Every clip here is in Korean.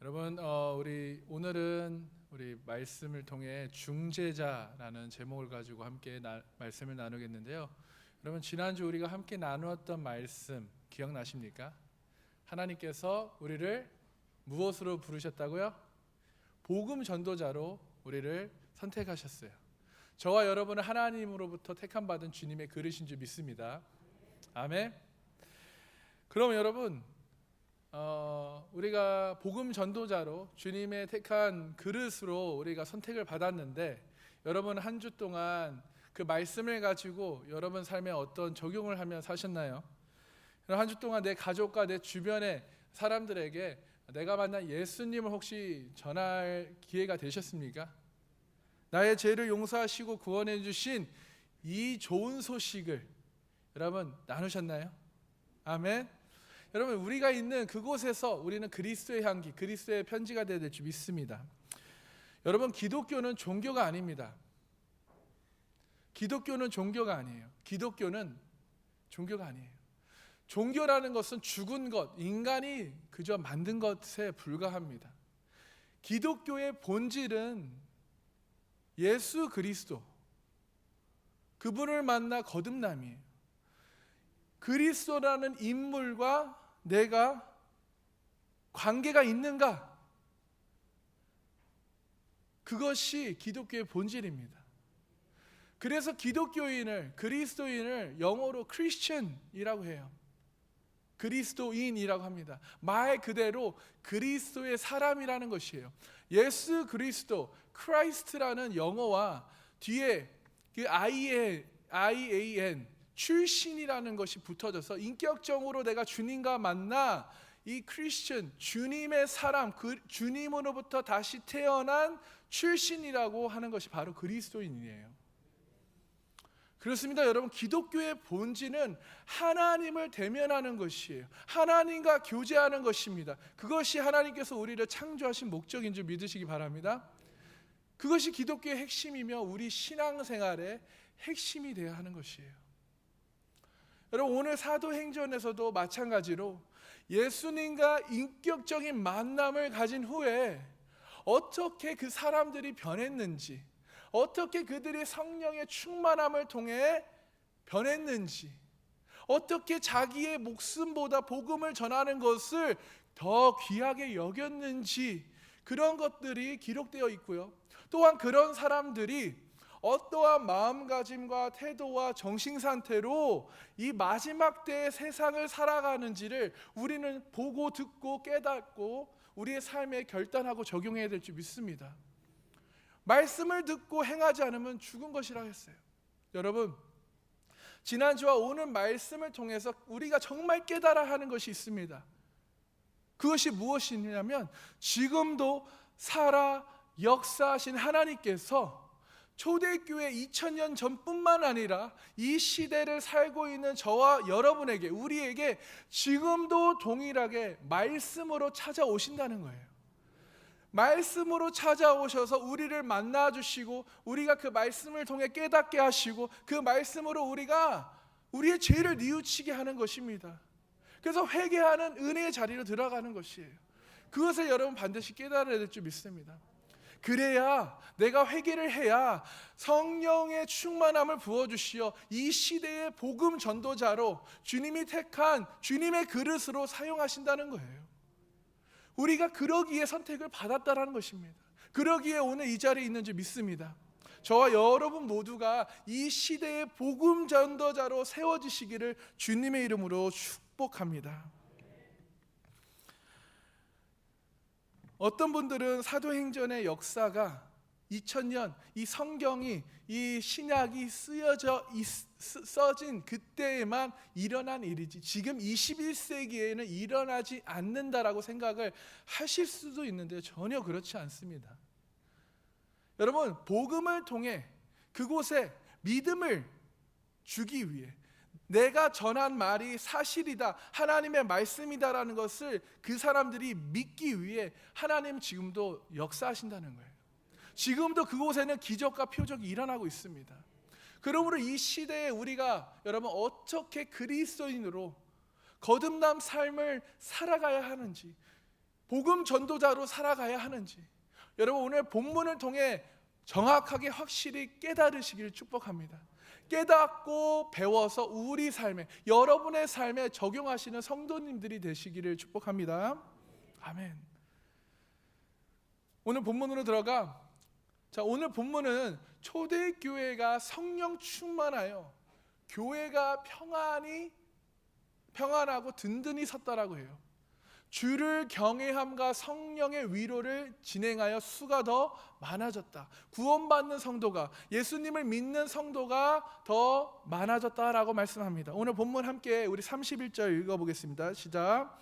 여러분, 우리 오늘은 우리 말씀을 통해 중재자라는 제목을 가지고 함께 말씀을 나누겠는데요. 여러분, 지난주 우리가 함께 나누었던 말씀 기억나십니까? 하나님께서 우리를 무엇으로 부르셨다고요? 복음 전도자로 우리를 선택하셨어요. 저와 여러분은 하나님으로부터 택함 받은 주님의 그릇인 줄 믿습니다. 아멘. 그럼 여러분, 우리가 복음 전도자로 주님의 택한 그릇으로 우리가 선택을 받았는데, 여러분 한 주 동안 그 말씀을 가지고 여러분 삶에 어떤 적용을 하며 사셨나요? 한 주 동안 내 가족과 내 주변의 사람들에게 내가 만난 예수님을 혹시 전할 기회가 되셨습니까? 나의 죄를 용서하시고 구원해 주신 이 좋은 소식을 여러분 나누셨나요? 아멘. 여러분, 우리가 있는 그곳에서 우리는 그리스도의 향기, 그리스도의 편지가 되어야 될 줄 믿습니다. 여러분, 기독교는 종교가 아닙니다. 기독교는 종교가 아니에요. 기독교는 종교가 아니에요. 종교라는 것은 죽은 것, 인간이 그저 만든 것에 불과합니다. 기독교의 본질은 예수 그리스도, 그분을 만나 거듭남이에요. 그리스도라는 인물과 내가 관계가 있는가? 그것이 기독교의 본질입니다. 그래서 기독교인을, 그리스도인을 영어로 크리스천이라고 해요. 그리스도인이라고 합니다. 말 그대로 그리스도의 사람이라는 것이에요. 예수 그리스도, 크라이스트라는 영어와 뒤에 그 IAN 출신이라는 것이 붙어져서 인격적으로 내가 주님과 만나 이 크리스천, 주님의 사람, 그 주님으로부터 다시 태어난 출신이라고 하는 것이 바로 그리스도인이에요. 그렇습니다. 여러분, 기독교의 본질은 하나님을 대면하는 것이에요. 하나님과 교제하는 것입니다. 그것이 하나님께서 우리를 창조하신 목적인 줄 믿으시기 바랍니다. 그것이 기독교의 핵심이며 우리 신앙생활의 핵심이 되어야 하는 것이에요. 여러분, 오늘 사도행전에서도 마찬가지로 예수님과 인격적인 만남을 가진 후에 어떻게 그 사람들이 변했는지, 어떻게 그들이 성령의 충만함을 통해 변했는지, 어떻게 자기의 목숨보다 복음을 전하는 것을 더 귀하게 여겼는지, 그런 것들이 기록되어 있고요. 또한 그런 사람들이 어떠한 마음가짐과 태도와 정신상태로 이 마지막 때의 세상을 살아가는지를 우리는 보고 듣고 깨닫고 우리의 삶에 결단하고 적용해야 될 줄 믿습니다. 말씀을 듣고 행하지 않으면 죽은 것이라 했어요. 여러분, 지난주와 오늘 말씀을 통해서 우리가 정말 깨달아야 하는 것이 있습니다. 그것이 무엇이냐면, 지금도 살아 역사하신 하나님께서 초대교회 2000년 전뿐만 아니라 이 시대를 살고 있는 저와 여러분에게, 우리에게 지금도 동일하게 말씀으로 찾아오신다는 거예요. 말씀으로 찾아오셔서 우리를 만나주시고, 우리가 그 말씀을 통해 깨닫게 하시고, 그 말씀으로 우리가 우리의 죄를 뉘우치게 하는 것입니다. 그래서 회개하는 은혜의 자리로 들어가는 것이에요. 그것을 여러분 반드시 깨달아야 될 줄 믿습니다. 그래야, 내가 회개를 해야 성령의 충만함을 부어주시어 이 시대의 복음 전도자로 주님이 택한 주님의 그릇으로 사용하신다는 거예요. 우리가 그러기에 선택을 받았다라는 것입니다. 그러기에 오늘 이 자리에 있는 줄 믿습니다. 저와 여러분 모두가 이 시대의 복음 전도자로 세워지시기를 주님의 이름으로 축복합니다. 어떤 분들은 사도행전의 역사가 2000년, 이 성경이, 이 신약이 써진 그때에만 일어난 일이지 지금 21세기에는 일어나지 않는다라고 생각을 하실 수도 있는데 전혀 그렇지 않습니다. 여러분, 복음을 통해 그곳에 믿음을 주기 위해, 내가 전한 말이 사실이다, 하나님의 말씀이다라는 것을 그 사람들이 믿기 위해 하나님 지금도 역사하신다는 거예요. 지금도 그곳에는 기적과 표적이 일어나고 있습니다. 그러므로 이 시대에 우리가 여러분 어떻게 그리스도인으로 거듭남 삶을 살아가야 하는지, 복음 전도자로 살아가야 하는지, 여러분 오늘 본문을 통해 정확하게 확실히 깨달으시길 축복합니다. 깨닫고 배워서 우리 삶에, 여러분의 삶에 적용하시는 성도님들이 되시기를 축복합니다. 아멘. 오늘 본문으로 들어가. 자, 오늘 본문은 초대교회가 성령 충만하여 교회가 평안하고 든든히 섰다라고 해요. 주를 경외함과 성령의 위로를 진행하여 수가 더 많아졌다. 구원받는 성도가, 예수님을 믿는 성도가 더 많아졌다라고 말씀합니다. 오늘 본문 함께 우리 31절 읽어보겠습니다. 시작.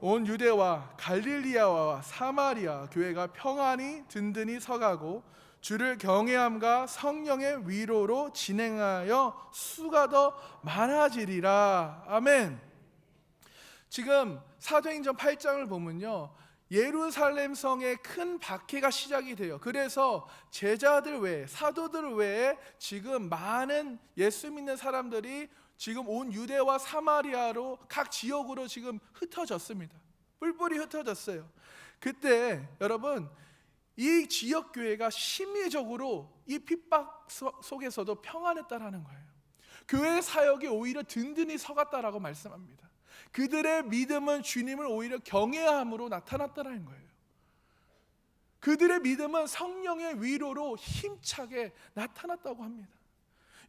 온 유대와 갈릴리아와 사마리아 교회가 평안히 든든히 서가고 주를 경외함과 성령의 위로로 진행하여 수가 더 많아지리라. 아멘. 지금 사도행전 8장을 보면요, 예루살렘 성에 큰 박해가 시작이 돼요. 그래서 제자들 외에, 사도들 외에 지금 많은 예수 믿는 사람들이 지금 온 유대와 사마리아로 각 지역으로 지금 흩어졌습니다. 뿔뿔이 흩어졌어요. 그때 여러분, 이 지역 교회가 심리적으로 이 핍박 속에서도 평안했다라는 거예요. 교회 사역이 오히려 든든히 서갔다라고 말씀합니다. 그들의 믿음은 주님을 오히려 경외함으로 나타났다는 거예요. 그들의 믿음은 성령의 위로로 힘차게 나타났다고 합니다.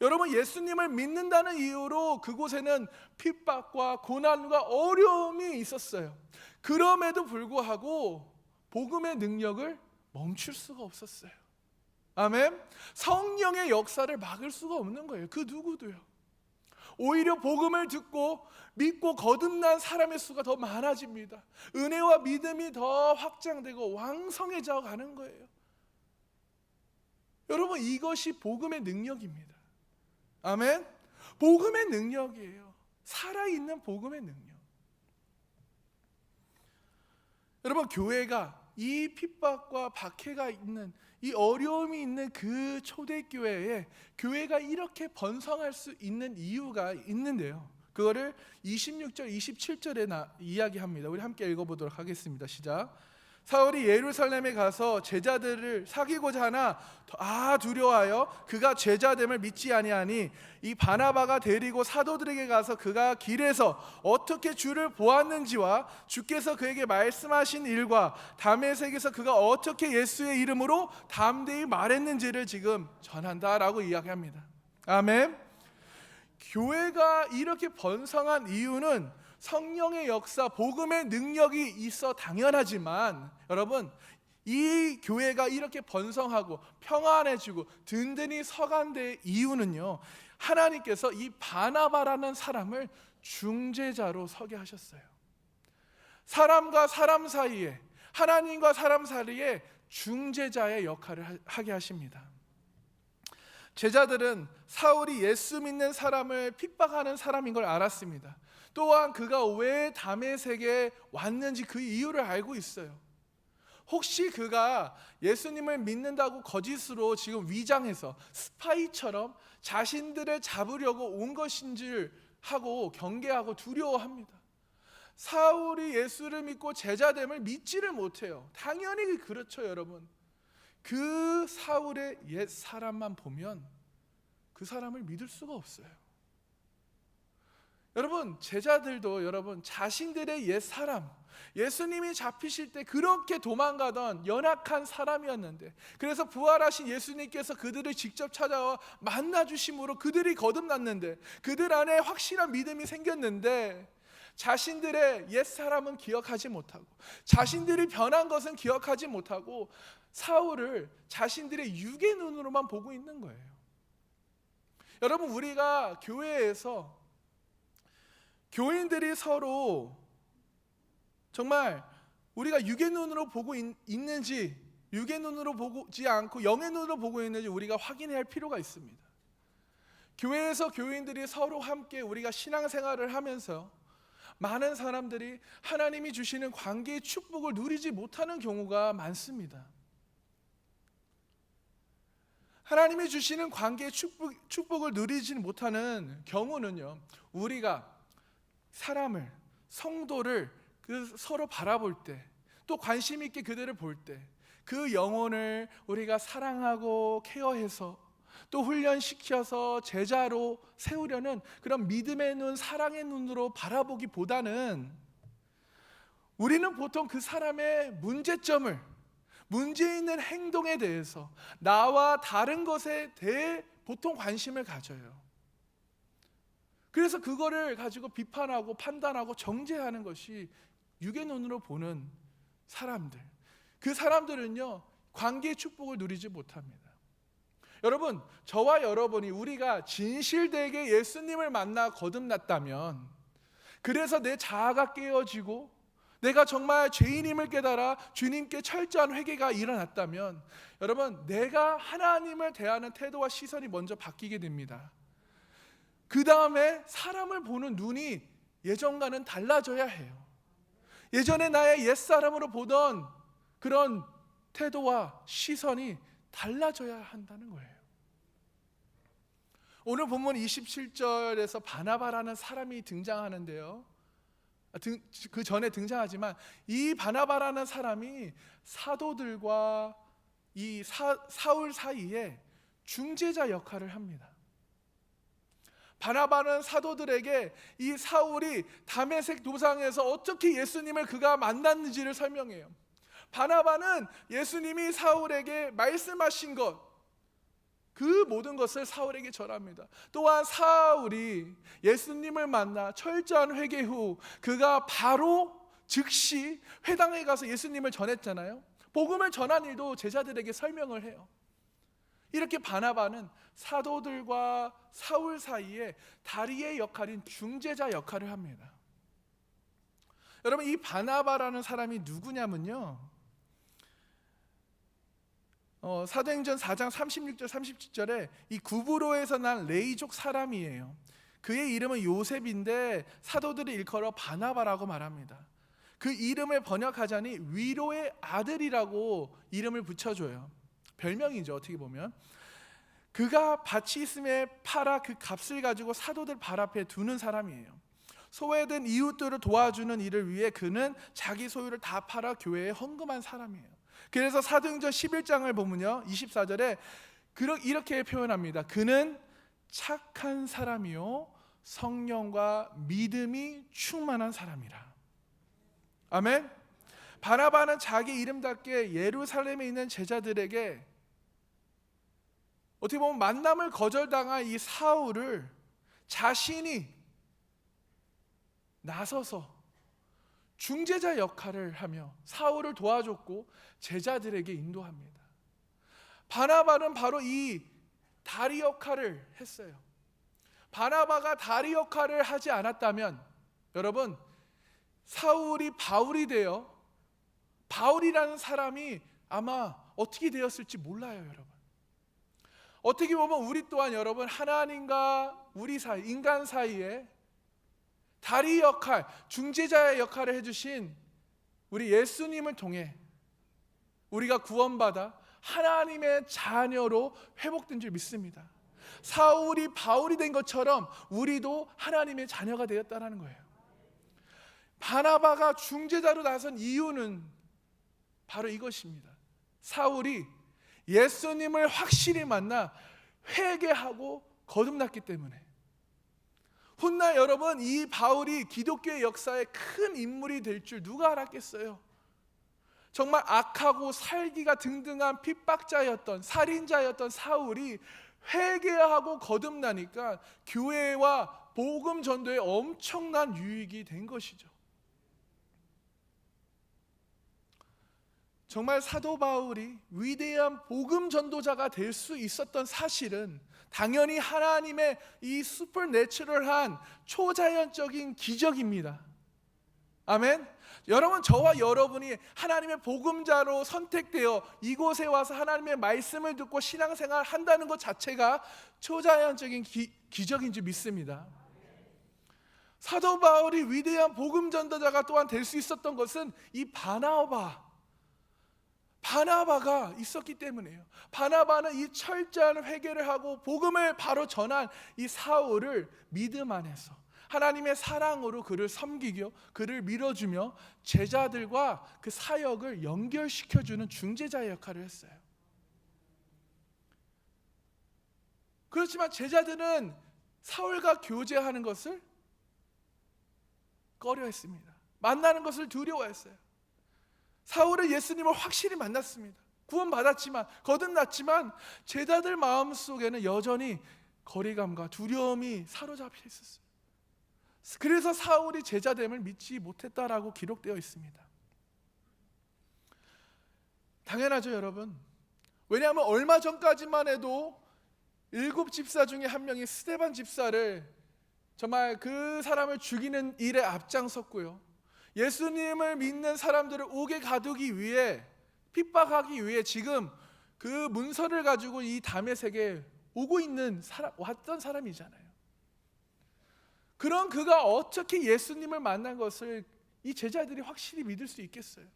여러분, 예수님을 믿는다는 이유로 그곳에는 핍박과 고난과 어려움이 있었어요. 그럼에도 불구하고 복음의 능력을 멈출 수가 없었어요. 아멘. 성령의 역사를 막을 수가 없는 거예요. 그 누구도요. 오히려 복음을 듣고 믿고 거듭난 사람의 수가 더 많아집니다. 은혜와 믿음이 더 확장되고 왕성해져 가는 거예요. 여러분, 이것이 복음의 능력입니다. 아멘. 복음의 능력이에요. 살아있는 복음의 능력. 여러분, 교회가 이 핍박과 박해가 있는, 이 어려움이 있는 그 초대교회에 교회가 이렇게 번성할 수 있는 이유가 있는데요, 그거를 26절 27절에 이야기합니다. 우리 함께 읽어보도록 하겠습니다. 시작. 사울이 예루살렘에 가서 제자들을 사귀고자 하나 두려워하여 그가 제자됨을 믿지 아니하니 이 바나바가 데리고 사도들에게 가서 그가 길에서 어떻게 주를 보았는지와 주께서 그에게 말씀하신 일과 다메섹에서 그가 어떻게 예수의 이름으로 담대히 말했는지를 지금 전한다라고 이야기합니다. 아멘. 교회가 이렇게 번성한 이유는 성령의 역사, 복음의 능력이 있어 당연하지만, 여러분, 이 교회가 이렇게 번성하고 평안해지고 든든히 서간 데의 이유는요, 하나님께서 이 바나바라는 사람을 중재자로 서게 하셨어요. 사람과 사람 사이에, 하나님과 사람 사이에 중재자의 역할을 하게 하십니다. 제자들은 사울이 예수 믿는 사람을 핍박하는 사람인 걸 알았습니다. 또한 그가 왜 다메섹에 왔는지 그 이유를 알고 있어요. 혹시 그가 예수님을 믿는다고 거짓으로 지금 위장해서 스파이처럼 자신들을 잡으려고 온 것인 줄 하고 경계하고 두려워합니다. 사울이 예수를 믿고 제자됨을 믿지를 못해요. 당연히 그렇죠, 여러분. 그 사울의 옛 사람만 보면 그 사람을 믿을 수가 없어요. 여러분, 제자들도 여러분 자신들의 옛 사람, 예수님이 잡히실 때 그렇게 도망가던 연약한 사람이었는데, 그래서 부활하신 예수님께서 그들을 직접 찾아와 만나주심으로 그들이 거듭났는데, 그들 안에 확실한 믿음이 생겼는데, 자신들의 옛 사람은 기억하지 못하고 자신들이 변한 것은 기억하지 못하고 사울을 자신들의 육의 눈으로만 보고 있는 거예요. 여러분, 우리가 교회에서 교인들이 서로 정말 우리가 육의 눈으로 보고 있는지, 육의 눈으로 보지 않고 영의 눈으로 보고 있는지 우리가 확인해야 할 필요가 있습니다. 교회에서 교인들이 서로 함께 우리가 신앙생활을 하면서 많은 사람들이 하나님이 주시는 관계의 축복을 누리지 못하는 경우가 많습니다. 하나님이 주시는 관계의 축복을 누리지 못하는 경우는요, 우리가 사람을, 성도를 서로 바라볼 때, 또 관심 있게 그들을 볼 때, 그 영혼을 우리가 사랑하고 케어해서 또 훈련시켜서 제자로 세우려는 그런 믿음의 눈, 사랑의 눈으로 바라보기보다는 우리는 보통 그 사람의 문제점을, 문제 있는 행동에 대해서, 나와 다른 것에 대해 보통 관심을 가져요. 그래서 그거를 가지고 비판하고 판단하고 정죄하는 것이 육의 눈으로 보는 사람들. 그 사람들은요, 관계의 축복을 누리지 못합니다. 여러분, 저와 여러분이 우리가 진실되게 예수님을 만나 거듭났다면, 그래서 내 자아가 깨어지고 내가 정말 죄인임을 깨달아 주님께 철저한 회개가 일어났다면, 여러분, 내가 하나님을 대하는 태도와 시선이 먼저 바뀌게 됩니다. 그 다음에 사람을 보는 눈이 예전과는 달라져야 해요. 예전에 나의 옛사람으로 보던 그런 태도와 시선이 달라져야 한다는 거예요. 오늘 본문 27절에서 바나바라는 사람이 등장하는데요, 그 전에 등장하지만 이 바나바라는 사람이 사도들과 이 사울 사이에 중재자 역할을 합니다. 바나바는 사도들에게 이 사울이 다메섹 도상에서 어떻게 예수님을 그가 만났는지를 설명해요. 바나바는 예수님이 사울에게 말씀하신 것, 그 모든 것을 사울에게 전합니다. 또한 사울이 예수님을 만나 철저한 회개 후 그가 바로 즉시 회당에 가서 예수님을 전했잖아요. 복음을 전한 일도 제자들에게 설명을 해요. 이렇게 바나바는 사도들과 사울 사이에 다리의 역할인 중재자 역할을 합니다. 여러분, 이 바나바라는 사람이 누구냐면요, 사도행전 4장 36절 37절에 이 구브로에서 난 레이족 사람이에요. 그의 이름은 요셉인데 사도들이 일컬어 바나바라고 말합니다. 그 이름을 번역하자니 위로의 아들이라고 이름을 붙여줘요. 별명이죠, 어떻게 보면. 그가 밭이 있음에 팔아 그 값을 가지고 사도들 발 앞에 두는 사람이에요. 소외된 이웃들을 도와주는 일을 위해 그는 자기 소유를 다 팔아 교회에 헌금한 사람이에요. 그래서 사도행전 11장을 보면요, 24절에 이렇게 표현합니다. 그는 착한 사람이요 성령과 믿음이 충만한 사람이라. 아멘. 바나바는 자기 이름답게 예루살렘에 있는 제자들에게 어떻게 보면 만남을 거절당한 이 사울을 자신이 나서서 중재자 역할을 하며 사울을 도와줬고 제자들에게 인도합니다. 바나바는 바로 이 다리 역할을 했어요. 바나바가 다리 역할을 하지 않았다면, 여러분, 사울이 바울이 되어 바울이라는 사람이 아마 어떻게 되었을지 몰라요. 여러분, 어떻게 보면 우리 또한 여러분, 하나님과 우리 사이, 인간 사이에 다리 역할, 중재자의 역할을 해주신 우리 예수님을 통해 우리가 구원받아 하나님의 자녀로 회복된 줄 믿습니다. 사울이 바울이 된 것처럼 우리도 하나님의 자녀가 되었다는 거예요. 바나바가 중재자로 나선 이유는 바로 이것입니다. 사울이 예수님을 확실히 만나 회개하고 거듭났기 때문에. 훗날 여러분, 이 바울이 기독교의 역사에 큰 인물이 될 줄 누가 알았겠어요? 정말 악하고 살기가 등등한 핍박자였던, 살인자였던 사울이 회개하고 거듭나니까 교회와 복음 전도에 엄청난 유익이 된 것이죠. 정말 사도 바울이 위대한 복음 전도자가 될 수 있었던 사실은 당연히 하나님의 이 슈퍼내추럴한 초자연적인 기적입니다. 아멘. 여러분, 저와 여러분이 하나님의 복음자로 선택되어 이곳에 와서 하나님의 말씀을 듣고 신앙생활 한다는 것 자체가 초자연적인 기적인 줄 믿습니다. 사도 바울이 위대한 복음 전도자가 또한 될 수 있었던 것은 이 바나바가 있었기 때문이에요. 바나바는 이 철저한 회개를 하고 복음을 바로 전한 이 사울을 믿음 안에서 하나님의 사랑으로 그를 섬기며 그를 밀어주며 제자들과 그 사역을 연결시켜주는 중재자의 역할을 했어요. 그렇지만 제자들은 사울과 교제하는 것을 꺼려했습니다. 만나는 것을 두려워했어요. 사울은 예수님을 확실히 만났습니다. 구원받았지만, 거듭났지만 제자들 마음속에는 여전히 거리감과 두려움이 사로잡혀 있었어요. 그래서 사울이 제자됨을 믿지 못했다라고 기록되어 있습니다. 당연하죠, 여러분. 왜냐하면 얼마 전까지만 해도 7 집사 중에 한 명이 스데반 집사를 정말 그 사람을 죽이는 일에 앞장섰고요, 예수님을 믿는 사람들을 옥에 가두기 위해, 핍박하기 위해 지금 그 문서를 가지고 이 다메섹에 오고 있는 왔던 사람이잖아요. 그런 그가 어떻게 예수님을 만난 것을 이 제자들이 확실히 믿을 수 있겠어요?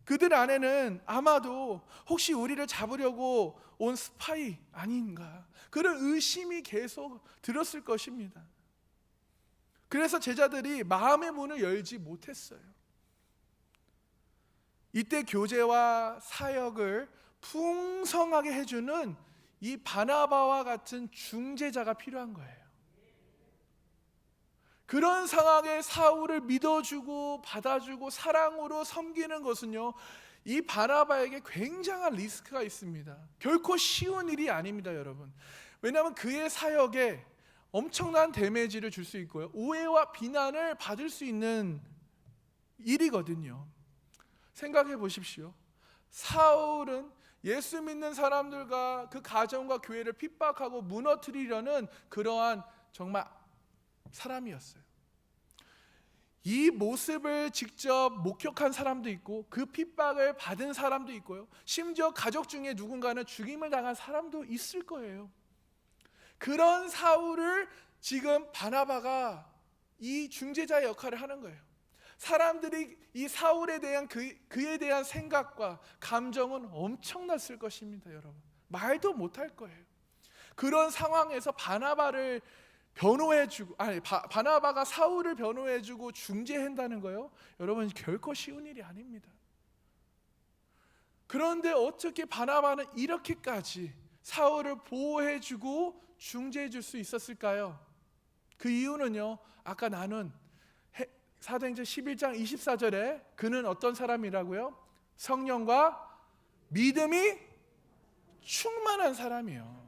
그들 안에는 아마도 혹시 우리를 잡으려고 온 스파이 아닌가, 그런 의심이 계속 들었을 것입니다. 그래서 제자들이 마음의 문을 열지 못했어요. 이때 교제와 사역을 풍성하게 해주는 이 바나바와 같은 중재자가 필요한 거예요. 그런 상황에 사울을 믿어주고 받아주고 사랑으로 섬기는 것은요, 이 바나바에게 굉장한 리스크가 있습니다. 결코 쉬운 일이 아닙니다, 여러분. 왜냐하면 그의 사역에 엄청난 데미지를 줄 수 있고요, 오해와 비난을 받을 수 있는 일이거든요. 생각해 보십시오. 사울은 예수 믿는 사람들과 그 가정과 교회를 핍박하고 무너뜨리려는 그러한 정말 사람이었어요. 이 모습을 직접 목격한 사람도 있고, 그 핍박을 받은 사람도 있고요, 심지어 가족 중에 누군가는 죽임을 당한 사람도 있을 거예요. 그런 사울을 지금 바나바가 이 중재자의 역할을 하는 거예요. 사람들이 이 사울에 대한 그에 대한 생각과 감정은 엄청났을 것입니다, 여러분. 말도 못할 거예요. 그런 상황에서 바나바를 변호해주고, 바나바가 사울을 변호해주고 중재한다는 거요, 여러분, 결코 쉬운 일이 아닙니다. 그런데 어떻게 바나바는 이렇게까지 사울을 보호해주고 중재해줄 수 있었을까요? 그 이유는요, 아까 나눈 사도행전 11장 24절에 그는 어떤 사람이라고요? 성령과 믿음이 충만한 사람이에요.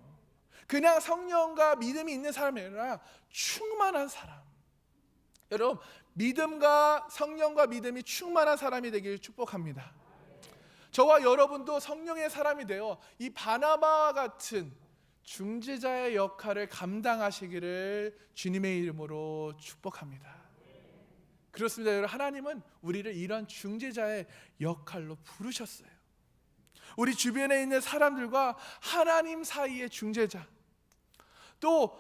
그냥 성령과 믿음이 있는 사람이 아니라 충만한 사람. 여러분, 믿음과 성령과 믿음이 충만한 사람이 되기를 축복합니다. 저와 여러분도 성령의 사람이 되어 이 바나바와 같은 중재자의 역할을 감당하시기를 주님의 이름으로 축복합니다. 그렇습니다, 여러분. 하나님은 우리를 이런 중재자의 역할로 부르셨어요. 우리 주변에 있는 사람들과 하나님 사이의 중재자, 또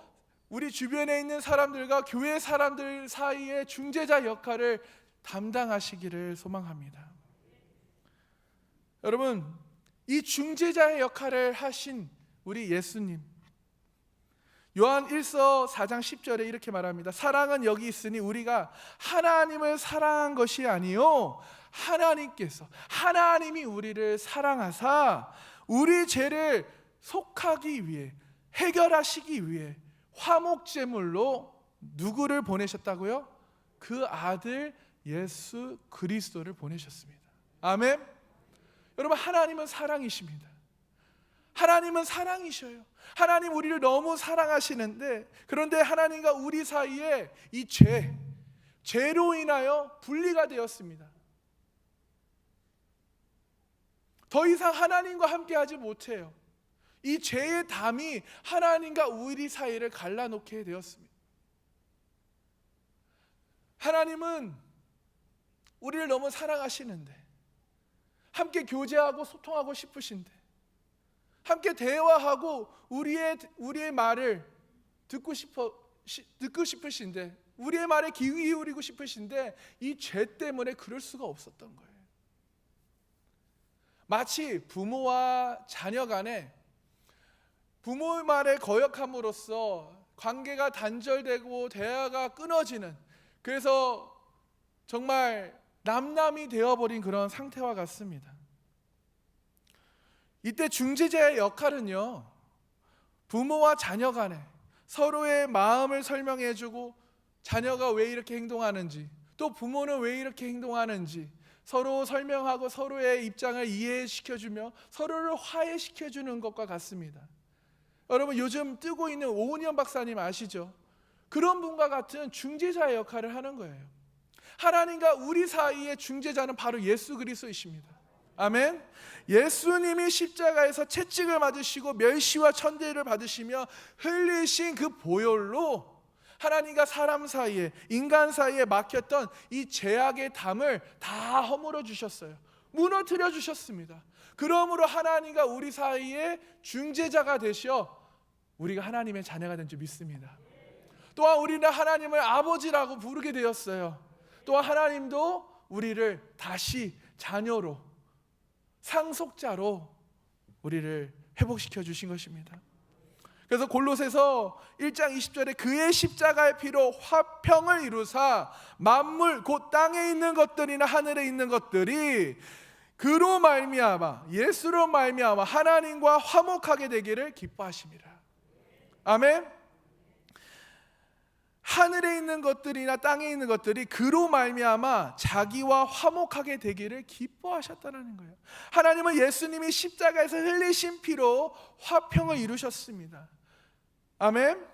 우리 주변에 있는 사람들과 교회 사람들 사이의 중재자 역할을 담당하시기를 소망합니다. 여러분, 이 중재자의 역할을 하신 우리 예수님, 요한 1서 4장 10절에 이렇게 말합니다. 사랑은 여기 있으니 우리가 하나님을 사랑한 것이 아니요 하나님이 우리를 사랑하사 우리 죄를 속하기 위해, 해결하시기 위해 화목제물로 누구를 보내셨다고요? 그 아들 예수 그리스도를 보내셨습니다. 아멘. 여러분, 하나님은 사랑이십니다. 하나님은 사랑이셔요. 하나님 우리를 너무 사랑하시는데, 그런데 하나님과 우리 사이에 이 죄로 인하여 분리가 되었습니다. 더 이상 하나님과 함께하지 못해요. 이 죄의 담이 하나님과 우리 사이를 갈라놓게 되었습니다. 하나님은 우리를 너무 사랑하시는데, 함께 교제하고 소통하고 싶으신데, 함께 대화하고 우리의 말을 듣고 싶으신데, 우리의 말에 귀 기울이고 싶으신데, 이 죄 때문에 그럴 수가 없었던 거예요. 마치 부모와 자녀 간에 부모의 말에 거역함으로써 관계가 단절되고 대화가 끊어지는, 그래서 정말 남남이 되어버린 그런 상태와 같습니다. 이때 중재자의 역할은요, 부모와 자녀 간에 서로의 마음을 설명해주고, 자녀가 왜 이렇게 행동하는지, 또 부모는 왜 이렇게 행동하는지 서로 설명하고 서로의 입장을 이해시켜주며 서로를 화해시켜주는 것과 같습니다. 여러분, 요즘 뜨고 있는 오은영 박사님 아시죠? 그런 분과 같은 중재자의 역할을 하는 거예요. 하나님과 우리 사이의 중재자는 바로 예수 그리스도이십니다. 아멘. 예수님이 십자가에서 채찍을 맞으시고 멸시와 천대를 받으시며 흘리신 그 보혈로 하나님과 사람 사이에, 인간 사이에 막혔던 이 죄악의 담을 다 허물어 주셨어요. 무너뜨려 주셨습니다. 그러므로 하나님과 우리 사이에 중재자가 되셔 우리가 하나님의 자녀가 된 줄 믿습니다. 또한 우리는 하나님을 아버지라고 부르게 되었어요. 또한 하나님도 우리를 다시 자녀로, 상속자로 우리를 회복시켜 주신 것입니다. 그래서 골로새서 1장 20절에 그의 십자가의 피로 화평을 이루사 만물 곧 땅에 있는 것들이나 하늘에 있는 것들이 그로 말미암아, 예수로 말미암아 하나님과 화목하게 되기를 기뻐하심이라. 아멘. 하늘에 있는 것들이나 땅에 있는 것들이 그로 말미암아 자기와 화목하게 되기를 기뻐하셨다는 거예요. 하나님은 예수님이 십자가에서 흘리신 피로 화평을 이루셨습니다. 아멘.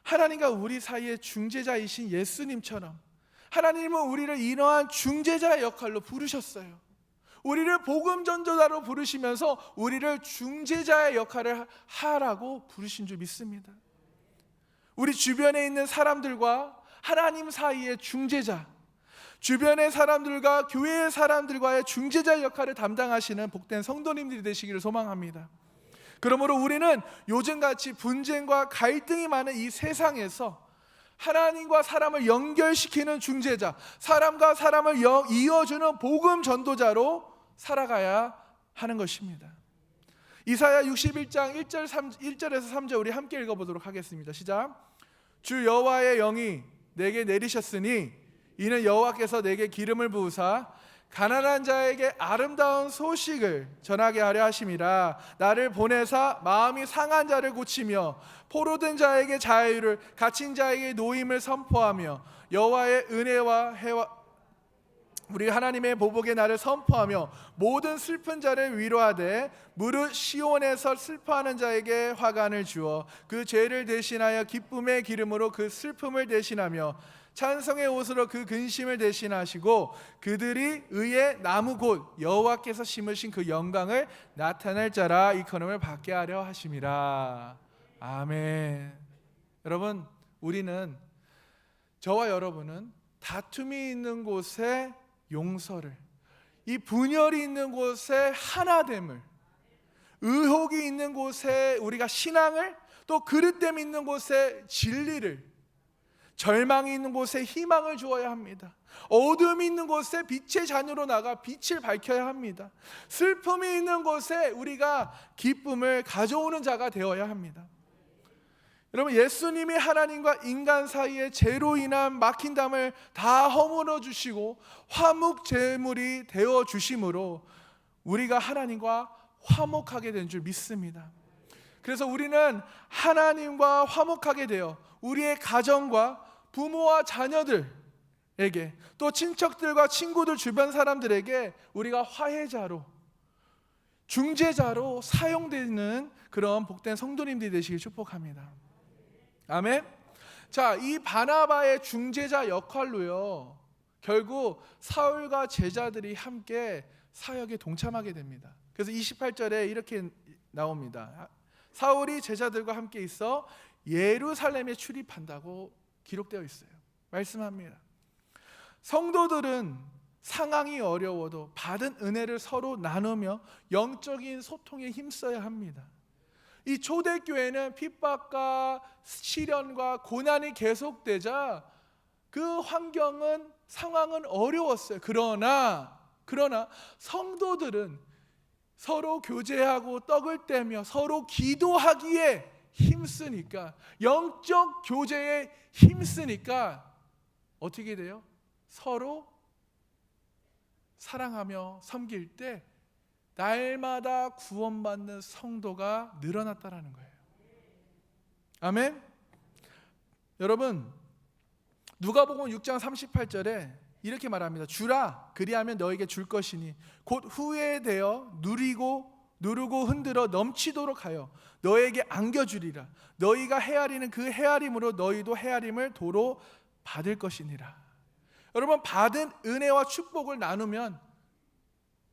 하나님과 우리 사이의 중재자이신 예수님처럼 하나님은 우리를 이러한 중재자의 역할로 부르셨어요. 우리를 복음 전도자로 부르시면서 우리를 중재자의 역할을 하라고 부르신 줄 믿습니다. 우리 주변에 있는 사람들과 하나님 사이의 중재자, 주변의 사람들과 교회의 사람들과의 중재자 역할을 담당하시는 복된 성도님들이 되시기를 소망합니다. 그러므로 우리는 요즘같이 분쟁과 갈등이 많은 이 세상에서 하나님과 사람을 연결시키는 중재자, 사람과 사람을 이어주는 복음 전도자로 살아가야 하는 것입니다. 이사야 61장 1절에서 3절 우리 함께 읽어보도록 하겠습니다. 시작. 주 여호와의 영이 내게 내리셨으니 이는 여호와께서 내게 기름을 부으사 가난한 자에게 아름다운 소식을 전하게 하려 하심이라. 나를 보내사 마음이 상한 자를 고치며 포로된 자에게 자유를, 갇힌 자에게 노임을 선포하며 여호와의 은혜와 해와 우리 하나님의 보복의 날을 선포하며 모든 슬픈 자를 위로하되 무릇 시온에서 슬퍼하는 자에게 화관을 주어 그 죄를 대신하여 기쁨의 기름으로 그 슬픔을 대신하며 찬송의 옷으로 그 근심을 대신하시고 그들이 의의 나무 곧 여호와께서 심으신 그 영광을 나타낼 자라 일컬음을 받게 하려 하심이라. 아멘. 여러분, 우리는, 저와 여러분은 다툼이 있는 곳에 용서를, 이 분열이 있는 곳에 하나됨을, 의혹이 있는 곳에 우리가 신앙을, 또 그릇됨이 있는 곳에 진리를, 절망이 있는 곳에 희망을 주어야 합니다. 어둠이 있는 곳에 빛의 자녀로 나가 빛을 밝혀야 합니다. 슬픔이 있는 곳에 우리가 기쁨을 가져오는 자가 되어야 합니다. 여러분, 예수님이 하나님과 인간 사이에 죄로 인한 막힌 담을 다 허물어 주시고 화목 제물이 되어 주심으로 우리가 하나님과 화목하게 된 줄 믿습니다. 그래서 우리는 하나님과 화목하게 되어 우리의 가정과 부모와 자녀들에게, 또 친척들과 친구들, 주변 사람들에게 우리가 화해자로, 중재자로 사용되는 그런 복된 성도님들이 되시길 축복합니다. 아멘. 자, 이 바나바의 중재자 역할로요, 결국 사울과 제자들이 함께 사역에 동참하게 됩니다. 그래서 28절에 이렇게 나옵니다. 사울이 제자들과 함께 있어 예루살렘에 출입한다고 기록되어 있어요. 말씀합니다. 성도들은 상황이 어려워도 받은 은혜를 서로 나누며 영적인 소통에 힘써야 합니다. 이 초대교회는 핍박과 시련과 고난이 계속되자 그 상황은 어려웠어요. 그러나 성도들은 서로 교제하고 떡을 떼며 서로 기도하기에 힘쓰니까, 영적 교제에 힘쓰니까 어떻게 돼요? 서로 사랑하며 섬길 때 날마다 구원받는 성도가 늘어났다라는 거예요. 아멘. 여러분, 누가복음 6장 38절에 이렇게 말합니다. 주라, 그리하면 너에게 줄 것이니 곧 후회되어 누르고 흔들어 넘치도록 하여 너에게 안겨주리라. 너희가 헤아리는 그 헤아림으로 너희도 헤아림을 도로 받을 것이니라. 여러분, 받은 은혜와 축복을 나누면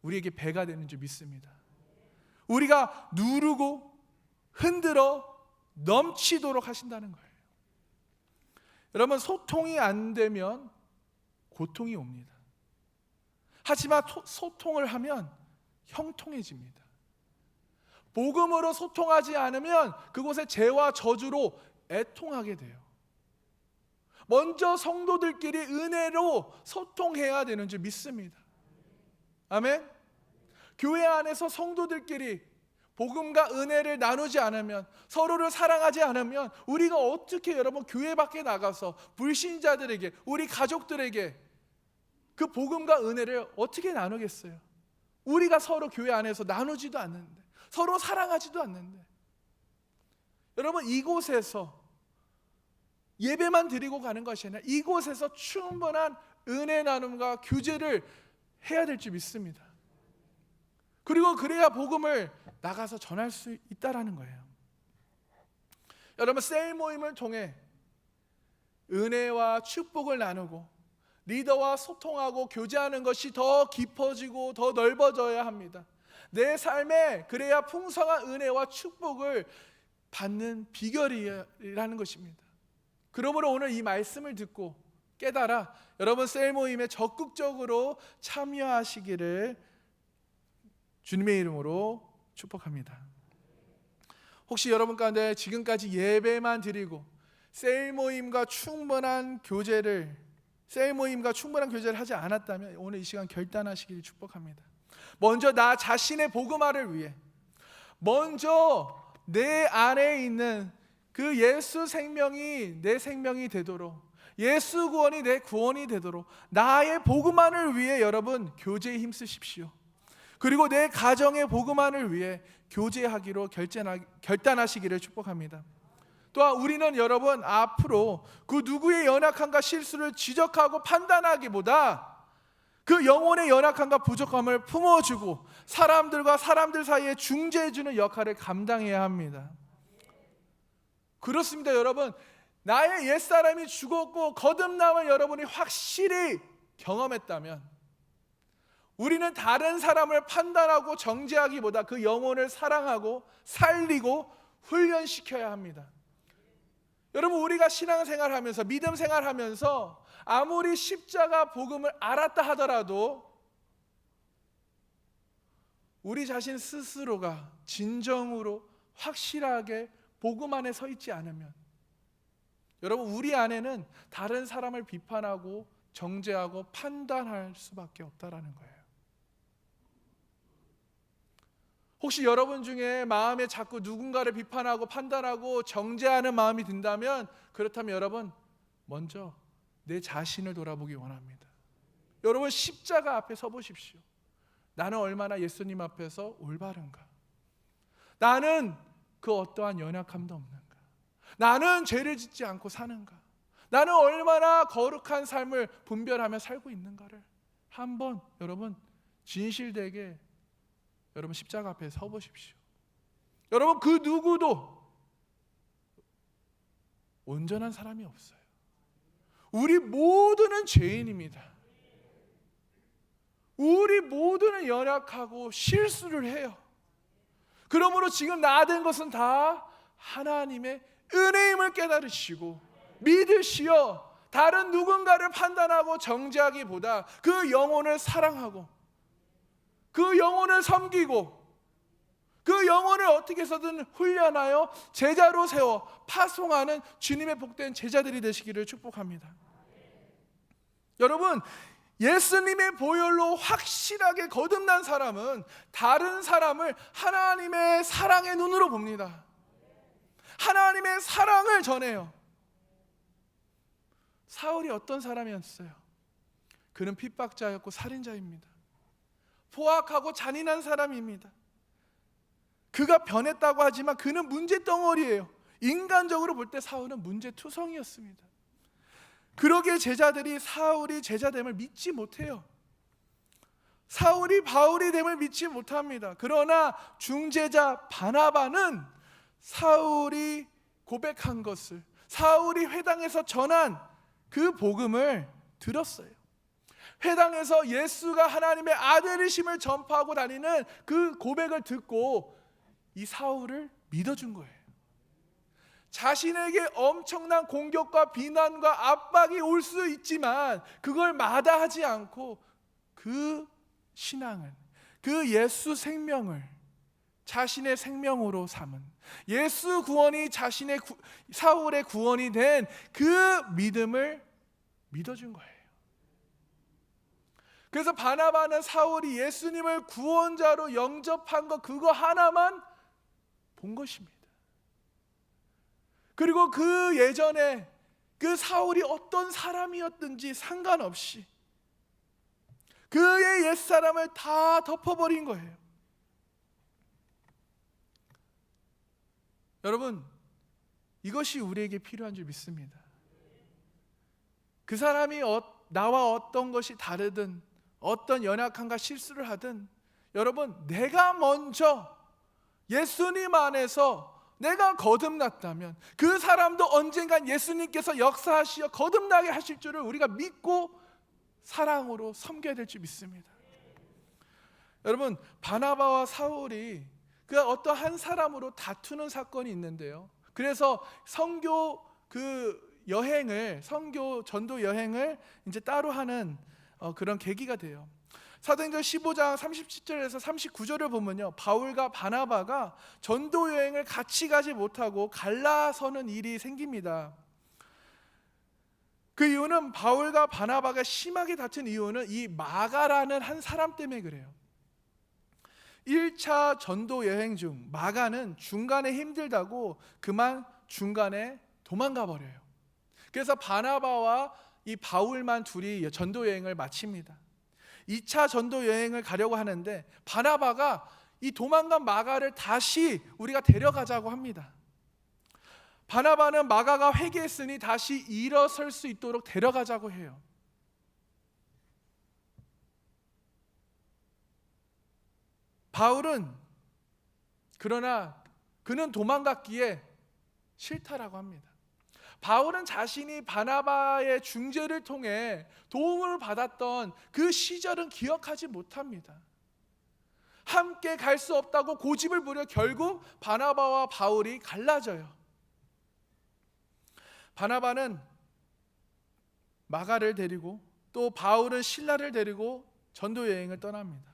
우리에게 배가 되는 줄 믿습니다. 우리가 누르고 흔들어 넘치도록 하신다는 거예요. 여러분, 소통이 안 되면 고통이 옵니다. 하지만 소통을 하면 형통해집니다. 복음으로 소통하지 않으면 그곳에 죄와 저주로 애통하게 돼요. 먼저 성도들끼리 은혜로 소통해야 되는 줄 믿습니다. 아멘. 교회 안에서 성도들끼리 복음과 은혜를 나누지 않으면, 서로를 사랑하지 않으면 우리가 어떻게 여러분 교회 밖에 나가서 불신자들에게, 우리 가족들에게 그 복음과 은혜를 어떻게 나누겠어요? 우리가 서로 교회 안에서 나누지도 않는데, 서로 사랑하지도 않는데. 여러분, 이곳에서 예배만 드리고 가는 것이 아니라 이곳에서 충분한 은혜 나눔과 교제를 해야 될 줄 믿습니다. 그리고 그래야 복음을 나가서 전할 수 있다라는 거예요. 여러분, 셀 모임을 통해 은혜와 축복을 나누고 리더와 소통하고 교제하는 것이 더 깊어지고 더 넓어져야 합니다. 내 삶에 그래야 풍성한 은혜와 축복을 받는 비결이라는 것입니다. 그러므로 오늘 이 말씀을 듣고 깨달아 여러분 셀 모임에 적극적으로 참여하시기를 주님의 이름으로 축복합니다. 혹시 여러분 가운데 지금까지 예배만 드리고 셀 모임과 충분한 교제를 하지 않았다면 오늘 이 시간 결단하시기를 축복합니다. 먼저 나 자신의 복음화를 위해, 먼저 내 안에 있는 그 예수 생명이 내 생명이 되도록, 예수 구원이 내 구원이 되도록 나의 복음화를 위해 여러분 교제에 힘쓰십시오. 그리고 내 가정의 복음화를 위해 교제하기로 결단하시기를 축복합니다. 또한 우리는 여러분 앞으로 그 누구의 연약함과 실수를 지적하고 판단하기보다 그 영혼의 연약함과 부족함을 품어주고 사람들과 사람들 사이에 중재해주는 역할을 감당해야 합니다. 그렇습니다. 여러분, 나의 옛사람이 죽었고 거듭남을 여러분이 확실히 경험했다면 우리는 다른 사람을 판단하고 정죄하기보다 그 영혼을 사랑하고 살리고 훈련시켜야 합니다. 여러분, 우리가 신앙생활하면서 믿음 생활하면서 아무리 십자가 복음을 알았다 하더라도 우리 자신 스스로가 진정으로 확실하게 복음 안에 서 있지 않으면 여러분 우리 안에는 다른 사람을 비판하고 정죄하고 판단할 수밖에 없다라는 거예요. 혹시 여러분 중에 마음에 자꾸 누군가를 비판하고 판단하고 정죄하는 마음이 든다면, 그렇다면 여러분 먼저 내 자신을 돌아보기 원합니다. 여러분 십자가 앞에 서 보십시오. 나는 얼마나 예수님 앞에서 올바른가? 나는 그 어떠한 연약함도 없는가? 나는 죄를 짓지 않고 사는가? 나는 얼마나 거룩한 삶을 분별하며 살고 있는가를 한번 여러분 진실되게 여러분 십자가 앞에 서 보십시오. 여러분 그 누구도 온전한 사람이 없어요. 우리 모두는 죄인입니다. 우리 모두는 연약하고 실수를 해요. 그러므로 지금 나된 것은 다 하나님의 은혜임을 깨달으시고 믿으시어 다른 누군가를 판단하고 정죄하기보다 그 영혼을 사랑하고 그 영혼을 섬기고 그 영혼을 어떻게 해서든 훈련하여 제자로 세워 파송하는 주님의 복된 제자들이 되시기를 축복합니다. 여러분, 예수님의 보혈로 확실하게 거듭난 사람은 다른 사람을 하나님의 사랑의 눈으로 봅니다. 하나님의 사랑을 전해요. 사울이 어떤 사람이었어요? 그는 핍박자였고 살인자입니다. 포악하고 잔인한 사람입니다. 그가 변했다고 하지만 그는 문제덩어리예요. 인간적으로 볼 때 사울은 문제투성이었습니다. 그러기에 제자들이 사울이 제자됨을 믿지 못해요. 사울이 바울이 됨을 믿지 못합니다. 그러나 중재자 바나바는 사울이 고백한 것을, 사울이 회당에서 전한 그 복음을 들었어요. 회당에서 예수가 하나님의 아들이심을 전파하고 다니는 그 고백을 듣고 이 사울을 믿어준 거예요. 자신에게 엄청난 공격과 비난과 압박이 올 수 있지만 그걸 마다하지 않고 그 신앙을, 그 예수 생명을 자신의 생명으로 삼은, 예수 구원이 사울의 구원이 된 그 믿음을 믿어준 거예요. 그래서 바나바는 사울이 예수님을 구원자로 영접한 것, 그거 하나만 본 것입니다. 그리고 그 예전에 그 사울이 어떤 사람이었든지 상관없이 그의 옛사람을 다 덮어버린 거예요. 여러분, 이것이 우리에게 필요한 줄 믿습니다. 그 사람이 나와 어떤 것이 다르든, 어떤 연약함과 실수를 하든, 여러분, 내가 먼저 예수님 안에서 내가 거듭났다면 그 사람도 언젠간 예수님께서 역사하시어 거듭나게 하실 줄을 우리가 믿고 사랑으로 섬겨야 될 줄 믿습니다. 여러분, 바나바와 사울이 그 어떤 한 사람으로 다투는 사건이 있는데요. 그래서 선교 전도 여행을 이제 따로 하는 그런 계기가 돼요. 사도행전 15장 37절에서 39절을 보면요, 바울과 바나바가 전도 여행을 같이 가지 못하고 갈라서는 일이 생깁니다. 그 이유는, 바울과 바나바가 심하게 다툰 이유는 이 마가라는 한 사람 때문에 그래요. 1차 전도 여행 중 마가는 중간에 힘들다고 그만 중간에 도망가 버려요. 그래서 바나바와 이 바울만 둘이 전도 여행을 마칩니다. 2차 전도 여행을 가려고 하는데 바나바가 이 도망간 마가를 다시 우리가 데려가자고 합니다. 바나바는 마가가 회개했으니 다시 일어설 수 있도록 데려가자고 해요. 바울은 그러나 그는 도망갔기에 싫다라고 합니다. 바울은 자신이 바나바의 중재를 통해 도움을 받았던 그 시절은 기억하지 못합니다. 함께 갈 수 없다고 고집을 부려 결국 바나바와 바울이 갈라져요. 바나바는 마가를 데리고 또 바울은 실라를 데리고 전도 여행을 떠납니다.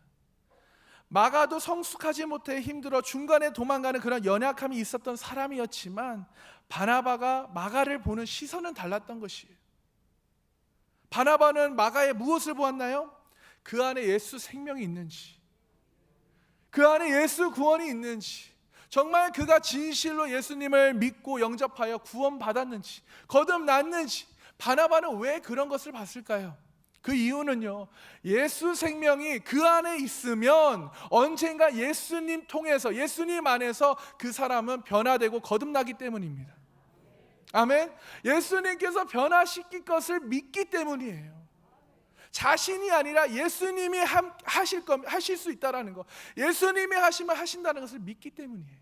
마가도 성숙하지 못해 힘들어 중간에 도망가는 그런 연약함이 있었던 사람이었지만 바나바가 마가를 보는 시선은 달랐던 것이에요. 바나바는 마가에 무엇을 보았나요? 그 안에 예수 생명이 있는지, 그 안에 예수 구원이 있는지, 정말 그가 진실로 예수님을 믿고 영접하여 구원받았는지, 거듭났는지. 바나바는 왜 그런 것을 봤을까요? 그 이유는요, 예수 생명이 그 안에 있으면 언젠가 예수님 통해서, 예수님 안에서 그 사람은 변화되고 거듭나기 때문입니다. 아멘. 예수님께서 변화시킬 것을 믿기 때문이에요. 자신이 아니라 예수님이 하실 수 있다라는 거, 예수님이 하시면 하신다는 것을 믿기 때문이에요.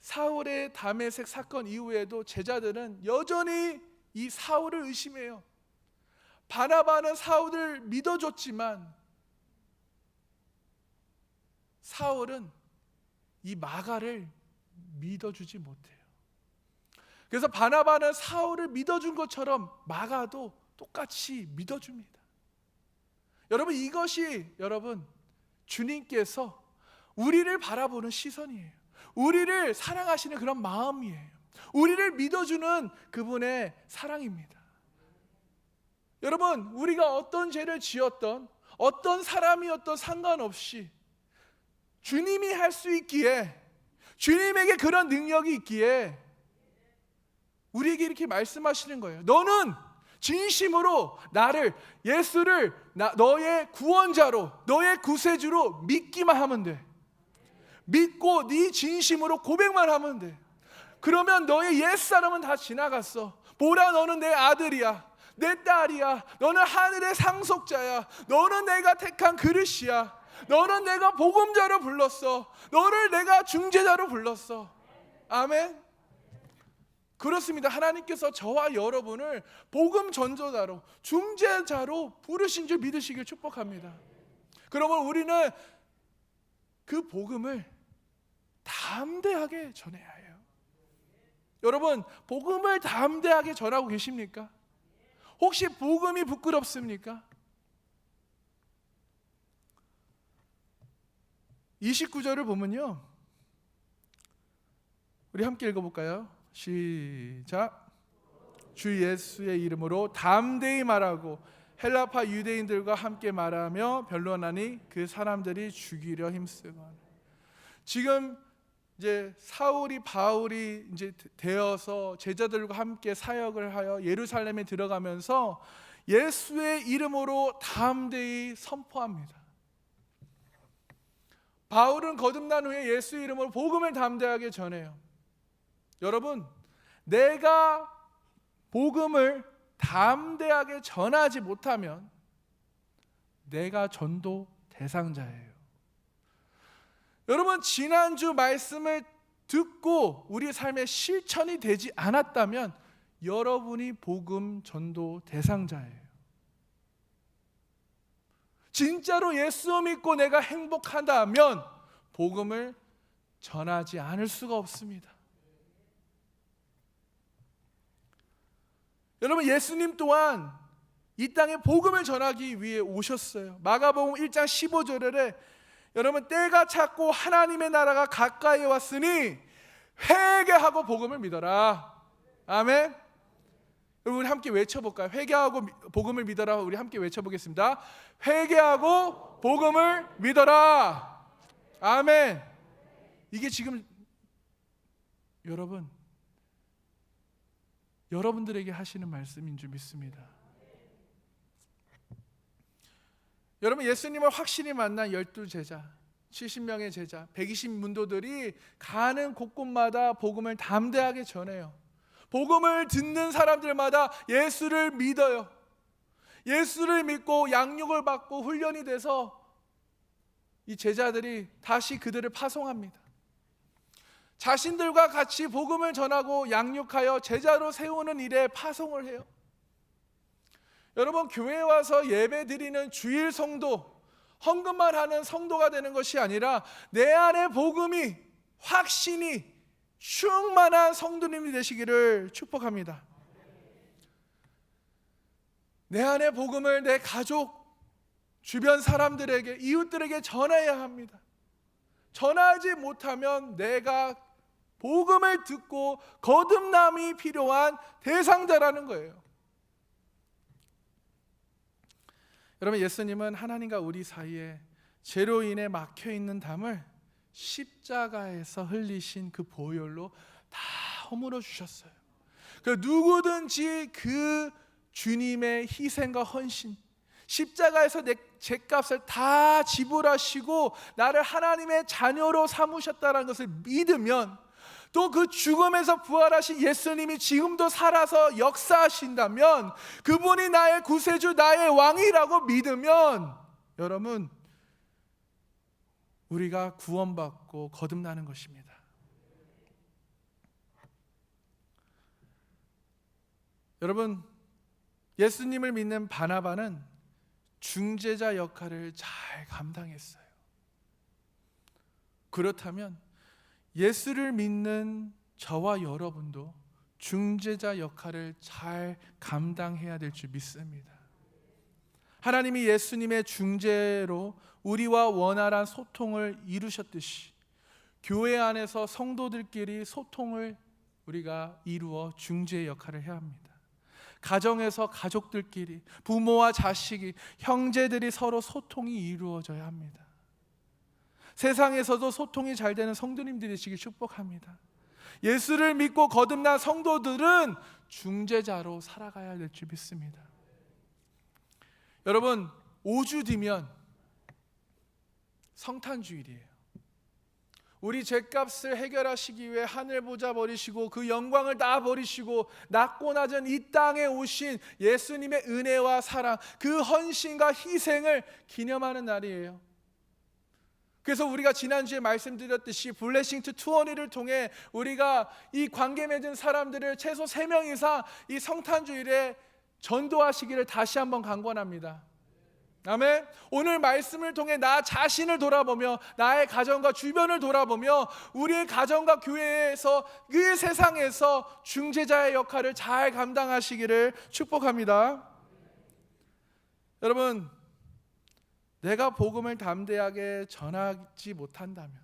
사울의 다메섹 사건 이후에도 제자들은 여전히 이 사울을 의심해요. 바나바는 사울을 믿어줬지만 사울은 이 마가를 믿어주지 못해요. 그래서 바나바는 사울을 믿어준 것처럼 마가도 똑같이 믿어줍니다. 여러분, 이것이 주님께서 우리를 바라보는 시선이에요. 우리를 사랑하시는 그런 마음이에요. 우리를 믿어주는 그분의 사랑입니다. 여러분, 우리가 어떤 죄를 지었던, 어떤 사람이었던 상관없이 주님이 할 수 있기에, 주님에게 그런 능력이 있기에 우리에게 이렇게 말씀하시는 거예요. 너는 진심으로 나를, 예수를 너의 구원자로, 너의 구세주로 믿기만 하면 돼. 믿고 네 진심으로 고백만 하면 돼. 그러면 너의 옛사람은 다 지나갔어. 보라, 너는 내 아들이야, 내 딸이야. 너는 하늘의 상속자야. 너는 내가 택한 그릇이야. 너는 내가 복음자로 불렀어. 너를 내가 중재자로 불렀어. 아멘. 그렇습니다. 하나님께서 저와 여러분을 복음 전도자로, 중재자로 부르신 줄 믿으시길 축복합니다. 그러면 우리는 그 복음을 담대하게 전해야 해요. 여러분, 복음을 담대하게 전하고 계십니까? 혹시 복음이 부끄럽습니까? 29절을 보면요, 우리 함께 읽어볼까요? 시작. 주 예수의 이름으로 담대히 말하고 헬라파 유대인들과 함께 말하며 변론하니 그 사람들이 죽이려 힘쓰거늘. 지금 이제 바울이 이제 되어서 제자들과 함께 사역을 하여 예루살렘에 들어가면서 예수의 이름으로 담대히 선포합니다. 바울은 거듭난 후에 예수의 이름으로 복음을 담대하게 전해요. 여러분, 내가 복음을 담대하게 전하지 못하면 내가 전도 대상자예요. 여러분, 지난주 말씀을 듣고 우리 삶의 실천이 되지 않았다면 여러분이 복음 전도 대상자예요. 진짜로 예수 믿고 내가 행복하다면 복음을 전하지 않을 수가 없습니다. 여러분, 예수님 또한 이 땅에 복음을 전하기 위해 오셨어요. 마가복음 1장 15절에 여러분, 때가 찼고 하나님의 나라가 가까이 왔으니 회개하고 복음을 믿어라. 아멘. 여러분, 우리 함께 외쳐볼까요? 회개하고 복음을 믿어라. 우리 함께 외쳐보겠습니다. 회개하고 복음을 믿어라. 아멘. 이게 지금 여러분들에게 하시는 말씀인 줄 믿습니다. 여러분, 예수님을 확실히 만난 12제자, 70명의 제자, 120문도들이 가는 곳곳마다 복음을 담대하게 전해요. 복음을 듣는 사람들마다 예수를 믿어요. 예수를 믿고 양육을 받고 훈련이 돼서 이 제자들이 다시 그들을 파송합니다. 자신들과 같이 복음을 전하고 양육하여 제자로 세우는 일에 파송을 해요. 여러분, 교회에 와서 예배 드리는 주일 성도, 헌금만 하는 성도가 되는 것이 아니라 내 안에 복음이 확신이 충만한 성도님이 되시기를 축복합니다. 내 안에 복음을 내 가족, 주변 사람들에게, 이웃들에게 전해야 합니다. 전하지 못하면 내가 복음을 듣고 거듭남이 필요한 대상자라는 거예요. 여러분, 예수님은 하나님과 우리 사이에 죄로 인해 막혀있는 담을 십자가에서 흘리신 그 보혈로 다 허물어 주셨어요. 그 누구든지 그 주님의 희생과 헌신, 십자가에서 내 죄값을 다 지불하시고 나를 하나님의 자녀로 삼으셨다는 것을 믿으면, 또 그 죽음에서 부활하신 예수님이 지금도 살아서 역사하신다면, 그분이 나의 구세주, 나의 왕이라고 믿으면, 여러분, 우리가 구원받고 거듭나는 것입니다. 여러분, 예수님을 믿는 바나바는 중재자 역할을 잘 감당했어요. 그렇다면 예수를 믿는 저와 여러분도 중재자 역할을 잘 감당해야 될 줄 믿습니다. 하나님이 예수님의 중재로 우리와 원활한 소통을 이루셨듯이 교회 안에서 성도들끼리 소통을 우리가 이루어 중재의 역할을 해야 합니다. 가정에서 가족들끼리, 부모와 자식이, 형제들이 서로 소통이 이루어져야 합니다. 세상에서도 소통이 잘 되는 성도님들이 되시길 축복합니다. 예수를 믿고 거듭난 성도들은 중재자로 살아가야 될 줄 믿습니다. 여러분, 5주 뒤면 성탄주일이에요. 우리 죗값을 해결하시기 위해 하늘 보좌 버리시고 그 영광을 다 버리시고 낮고 낮은 이 땅에 오신 예수님의 은혜와 사랑, 그 헌신과 희생을 기념하는 날이에요. 그래서 우리가 지난주에 말씀드렸듯이 블레싱 투 20를 통해 우리가 이 관계 맺은 사람들을 최소 3명 이상 이 성탄주일에 전도하시기를 다시 한번 강권합니다. 아멘. 오늘 말씀을 통해 나 자신을 돌아보며 나의 가정과 주변을 돌아보며 우리의 가정과 교회에서 그 세상에서 중재자의 역할을 잘 감당하시기를 축복합니다. 여러분, 내가 복음을 담대하게 전하지 못한다면,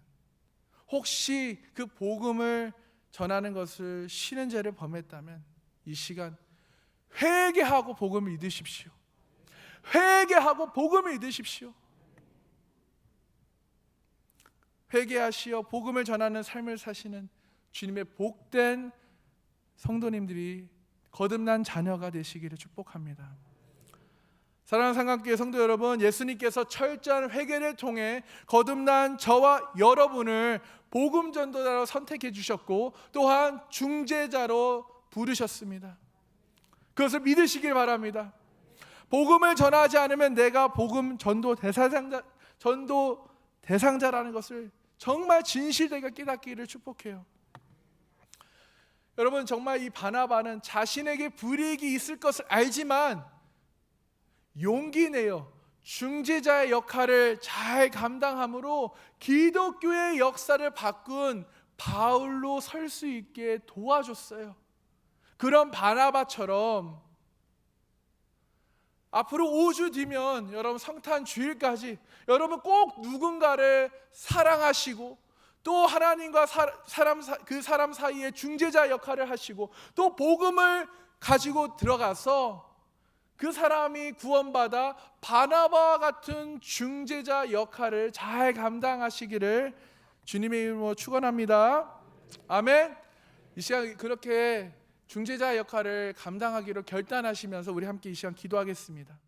혹시 그 복음을 전하는 것을 싫은 죄를 범했다면 이 시간 회개하고 복음을 믿으십시오. 회개하고 복음을 믿으십시오. 회개하시어 복음을 전하는 삶을 사시는 주님의 복된 성도님들이 거듭난 자녀가 되시기를 축복합니다. 사랑하는 상강교회 성도 여러분, 예수님께서 철저한 회개를 통해 거듭난 저와 여러분을 복음 전도자로 선택해 주셨고 또한 중재자로 부르셨습니다. 그것을 믿으시길 바랍니다. 복음을 전하지 않으면 내가 복음 전도 대상자라는 것을 정말 진실되게 깨닫기를 축복해요. 여러분, 정말 이 바나바는 자신에게 불이익이 있을 것을 알지만 용기 내어 중재자의 역할을 잘 감당함으로 기독교의 역사를 바꾼 바울로 설 수 있게 도와줬어요. 그런 바나바처럼 앞으로 5주 뒤면 여러분 성탄 주일까지 여러분 꼭 누군가를 사랑하시고 또 하나님과 그 사람 사이에 중재자 역할을 하시고 또 복음을 가지고 들어가서 그 사람이 구원받아 바나바와 같은 중재자 역할을 잘 감당하시기를 주님의 이름으로 축원합니다. 아멘. 이 시간 그렇게 중재자 역할을 감당하기로 결단하시면서 우리 함께 이 시간 기도하겠습니다.